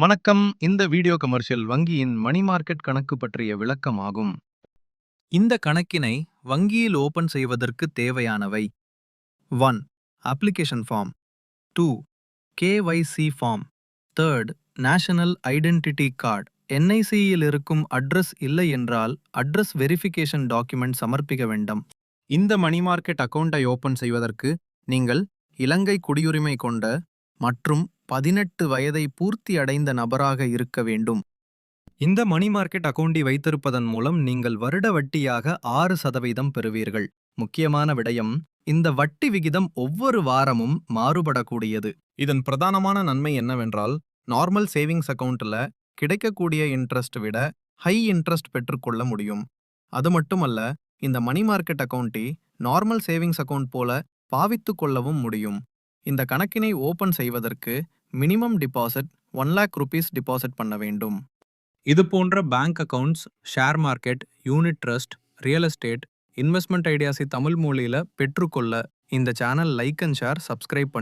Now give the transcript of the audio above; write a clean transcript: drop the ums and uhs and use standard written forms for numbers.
வணக்கம். இந்த video commercial வங்கியின் மணி மார்க்கெட் கணக்கு பற்றிய விளக்கம் ஆகும். இந்த கணக்கினை வங்கியில் ஓபன் செய்வதற்கு தேவையானவை: 1. Application form. 2. KYC form. 3. National identity card. என்ஐசியில் இருக்கும் அட்ரஸ் இல்லை என்றால் அட்ரஸ் வெரிஃபிகேஷன் டாக்குமெண்ட் சமர்ப்பிக்க வேண்டும். இந்த மணி மார்க்கெட் அக்கவுண்டை ஓபன் செய்வதற்கு நீங்கள் இலங்கை குடியுரிமை கொண்ட மற்றும் 18 வயதை பூர்த்தி அடைந்த நபராக இருக்க வேண்டும். இந்த மணி மார்க்கெட் அக்கவுண்டை வைத்திருப்பதன் மூலம் நீங்கள் வருட வட்டியாக 6% பெறுவீர்கள். முக்கியமான விடயம், இந்த வட்டி விகிதம் ஒவ்வொரு வாரமும் மாறுபடக்கூடியது. இதன் பிரதானமான நன்மை என்னவென்றால், நார்மல் சேவிங்ஸ் அக்கவுண்ட்ல கிடைக்கக்கூடிய இன்ட்ரெஸ்ட் விட ஹை இன்ட்ரெஸ்ட் பெற்றுக்கொள்ள முடியும். அது மட்டுமல்ல, இந்த மணி மார்க்கெட் அக்கவுண்டை நார்மல் சேவிங்ஸ் அக்கவுண்ட் போல பாவித்துக் கொள்ளவும் முடியும். இந்த கணக்கினை ஓபன் செய்வதற்கு minimum deposit 1 lakh rupees deposit பண்ண வேண்டும். இது போன்ற bank accounts, share market, unit trust, real estate, investment ஐடியாஸை தமிழ் மொழியில பெற்றுக்கொள்ள இந்த channel like and share subscribe